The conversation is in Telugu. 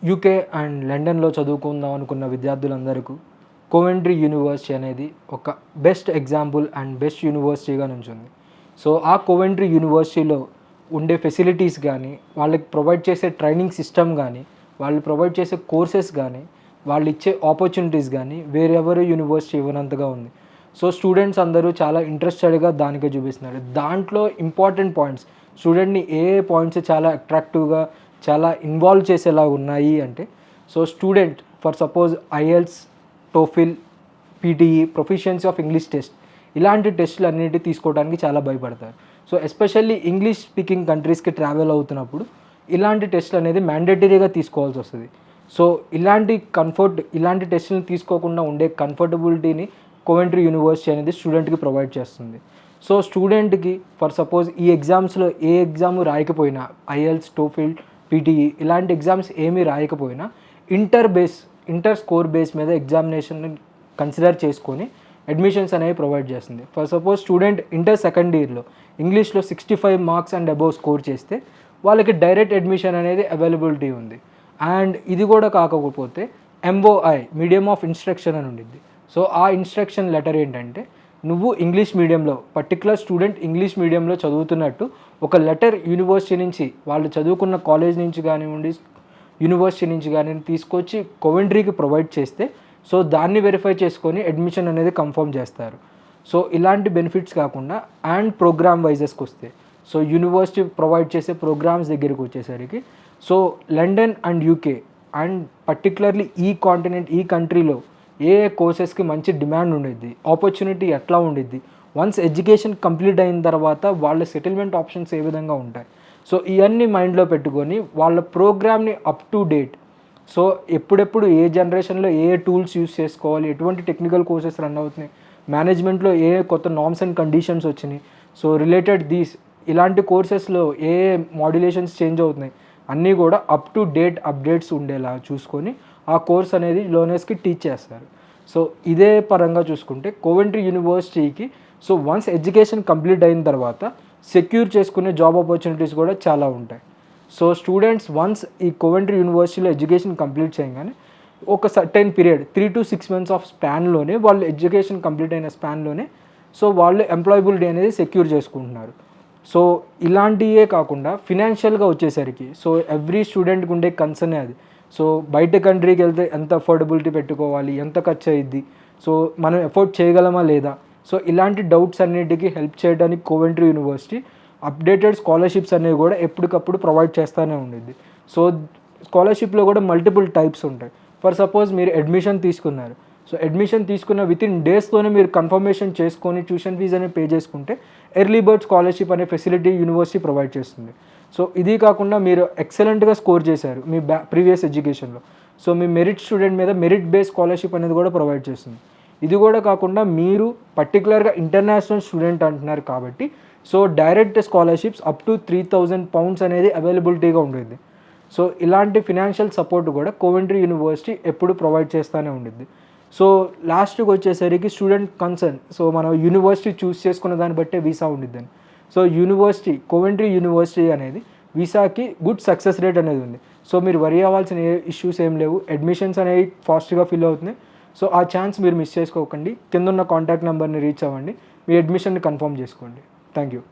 యూకే అండ్ లండన్లో చదువుకుందాం అనుకున్న విద్యార్థులందరికీ కోవెంట్రీ యూనివర్సిటీ అనేది ఒక బెస్ట్ ఎగ్జాంపుల్ అండ్ బెస్ట్ యూనివర్సిటీగా నుంచింది. సో ఆ కోవెంట్రీ యూనివర్సిటీలో ఉండే ఫెసిలిటీస్ కానీ, వాళ్ళకి ప్రొవైడ్ చేసే ట్రైనింగ్ సిస్టమ్ కానీ, వాళ్ళు ప్రొవైడ్ చేసే కోర్సెస్ కానీ, వాళ్ళు ఇచ్చే ఆపర్చునిటీస్ కానీ వేరెవరు యూనివర్సిటీ ఇవ్వనంతగా ఉంది. సో స్టూడెంట్స్ అందరూ చాలా ఇంట్రెస్టెడ్గా దానికే చూపిస్తున్నారు. దాంట్లో ఇంపార్టెంట్ పాయింట్స్, స్టూడెంట్ని ఏ పాయింట్స్ చాలా అట్రాక్టివ్గా, చాలా ఇన్వాల్వ్ చేసేలా ఉన్నాయి అంటే, so student for suppose IELTS, TOEFL, PTE, proficiency of English test, ఇలాంటి టెస్టులు అన్నిటి తీసుకోవడానికి చాలా భయపడతారు. సో ఎస్పెషల్లీ ఇంగ్లీష్ స్పీకింగ్ కంట్రీస్కి ట్రావెల్ అవుతున్నప్పుడు ఇలాంటి టెస్టులు అనేది మ్యాండేటరీగా తీసుకోవాల్సి వస్తుంది. సో ఇలాంటి టెస్టులను తీసుకోకుండా ఉండే కంఫర్టబిలిటీని కోవెంట్రీ యూనివర్సిటీ అనేది స్టూడెంట్కి ప్రొవైడ్ చేస్తుంది. సో స్టూడెంట్కి ఫర్ సపోజ్ ఈ ఎగ్జామ్స్లో ఏ ఎగ్జామ్ రాయకపోయినా, ఐఎల్స్, టోఫిల్, పీటీఈ ఇలాంటి ఎగ్జామ్స్ ఏమీ రాయకపోయినా ఇంటర్ స్కోర్ బేస్ మీద ఎగ్జామినేషన్ కన్సిడర్ చేసుకొని అడ్మిషన్స్ అనేవి ప్రొవైడ్ చేస్తుంది. For suppose student inter second ఇయర్లో ఇంగ్లీష్లో 65 మార్క్స్ అండ్ అబోవ్ స్కోర్ చేస్తే వాళ్ళకి డైరెక్ట్ అడ్మిషన్ అనేది అవైలబిలిటీ ఉంది. అండ్ ఇది కూడా కాకపోతే ఎంఓఐ, మీడియం ఆఫ్ ఇన్స్ట్రక్షన్ అని ఉండిద్ది. సో ఆ ఇన్స్ట్రక్షన్ లెటర్ ఏంటంటే, నువ్వు ఇంగ్లీష్ మీడియంలో, పర్టికులర్ స్టూడెంట్ ఇంగ్లీష్ మీడియంలో చదువుతున్నట్టు ఒక లెటర్ యూనివర్సిటీ నుంచి, వాళ్ళు చదువుకున్న కాలేజ్ నుంచి కానివ్వండి, యూనివర్సిటీ నుంచి కానీ తీసుకొచ్చి కోవెంట్రీకి ప్రొవైడ్ చేస్తే, సో దాన్ని వెరిఫై చేసుకొని అడ్మిషన్ అనేది కన్ఫర్మ్ చేస్తారు. సో ఇలాంటి బెనిఫిట్స్ కాకుండా అండ్ ప్రోగ్రామ్ వైజెస్కి వస్తే, సో యూనివర్సిటీ ప్రొవైడ్ చేసే ప్రోగ్రామ్స్ దగ్గరికి వచ్చేసరికి, so London and UK and particularly ఈ కంట్రీలో ఏ కోర్సెస్కి మంచి డిమాండ్ ఉండిద్ది, ఆపర్చునిటీ ఎట్లా ఉండిద్ది, వన్స్ ఎడ్యుకేషన్ కంప్లీట్ అయిన తర్వాత వాళ్ళ సెటిల్మెంట్ ఆప్షన్స్ ఏ విధంగా ఉంటాయి, సో ఇవన్నీ మైండ్లో పెట్టుకొని వాళ్ళ ప్రోగ్రామ్ని అప్ టు డేట్, సో ఎప్పుడెప్పుడు ఏ జనరేషన్లో ఏ టూల్స్ యూస్ చేసుకోవాలి, ఎటువంటి టెక్నికల్ కోర్సెస్ రన్ అవుతున్నాయి, మేనేజ్మెంట్లో ఏ కొత్త నార్మ్స్ అండ్ కండిషన్స్ వచ్చినాయి, సో రిలేటెడ్ ఇలాంటి కోర్సెస్లో ఏ మాడ్యులేషన్స్ చేంజ్ అవుతున్నాయి అన్నీ కూడా అప్ టు డేట్ అప్డేట్స్ ఉండేలా చూసుకొని ఆ కోర్స్ అనేది లర్నర్స్కి టీచ్ చేస్తారు. సో ఇదే పరంగా చూసుకుంటే కోవెంట్రీ యూనివర్సిటీకి సో వన్స్ ఎడ్యుకేషన్ కంప్లీట్ అయిన తర్వాత సెక్యూర్ చేసుకునే జాబ్ ఆపర్చునిటీస్ కూడా చాలా ఉంటాయి. సో స్టూడెంట్స్ వన్స్ ఈ కోవెంట్రీ యూనివర్సిటీలో ఎడ్యుకేషన్ కంప్లీట్ చేయగానే ఒక certain period 3 to 6 months of స్పాన్లోనే, వాళ్ళు ఎడ్యుకేషన్ కంప్లీట్ అయిన స్పాన్లోనే సో వాళ్ళు ఎంప్లాయబిలిటీ అనేది సెక్యూర్ చేసుకుంటున్నారు. సో ఇలాంటివే కాకుండా ఫినాన్షియల్గా వచ్చేసరికి, సో ఎవ్రీ స్టూడెంట్కి ఉండే కన్సర్నే అది. సో బయట కంట్రీకి వెళ్తే ఎంత అఫోర్డబిలిటీ పెట్టుకోవాలి, ఎంత ఖర్చు అయ్యిద్ది, సో మనం ఎఫోర్డ్ చేయగలమా లేదా, సో ఇలాంటి డౌట్స్ అన్నిటికీ హెల్ప్ చేయడానికి కోవెంట్రీ యూనివర్సిటీ అప్డేటెడ్ స్కాలర్షిప్స్ అనేవి కూడా ఎప్పటికప్పుడు ప్రొవైడ్ చేస్తూనే ఉండిద్ది. సో స్కాలర్షిప్లో కూడా మల్టిపుల్ టైప్స్ ఉంటాయి. ఫర్ సపోజ్ మీరు అడ్మిషన్ తీసుకున్నారు, సో అడ్మిషన్ తీసుకున్న వితిన్ డేస్తోనే మీరు కన్ఫర్మేషన్ చేసుకొని ట్యూషన్ ఫీజు అనేది పే చేసుకుంటే ఎర్లీ బర్డ్ స్కాలర్షిప్ అనే ఫెసిలిటీ యూనివర్సిటీ ప్రొవైడ్ చేస్తుంది. సో ఇది కాకుండా మీరు ఎక్సలెంట్గా స్కోర్ చేశారు మీ ప్రీవియస్ ఎడ్యుకేషన్లో, సో మీ మెరిట్ స్టూడెంట్ మీద మెరిట్ బేస్ స్కాలర్షిప్ అనేది కూడా ప్రొవైడ్ చేస్తుంది. ఇది కూడా కాకుండా మీరు పర్టికులర్గా ఇంటర్నేషనల్ స్టూడెంట్ అంటున్నారు కాబట్టి, so direct scholarships up to £3,000 అనేది అవైలబిలిటీగా ఉండేది. సో ఇలాంటి ఫినాన్షియల్ సపోర్ట్ కూడా కోవెంట్రీ యూనివర్సిటీ ఎప్పుడు ప్రొవైడ్ చేస్తూనే ఉండిద్ది. సో లాస్ట్కి వచ్చేసరికి స్టూడెంట్ కన్సర్న్, సో మనం యూనివర్సిటీ చూస్ చేసుకున్న దాన్ని బట్టే వీసా ఉండిద్దని. సో కోవెంట్రీ యూనివర్సిటీ అనేది వీసాకి గుడ్ సక్సెస్ రేట్ అనేది ఉంది. సో మీరు వరీ అవ్వాల్సిన ఇష్యూస్ ఏం లేవు, అడ్మిషన్స్ అనేవి ఫాస్ట్గా ఫిల్ అవుతున్నాయి. సో ఆ ఛాన్స్ మీరు మిస్ చేసుకోకండి. కింద ఉన్న కాంటాక్ట్ నెంబర్ని రీచ్ అవ్వండి, మీ అడ్మిషన్ని కన్ఫర్మ్ చేసుకోండి. Thank you.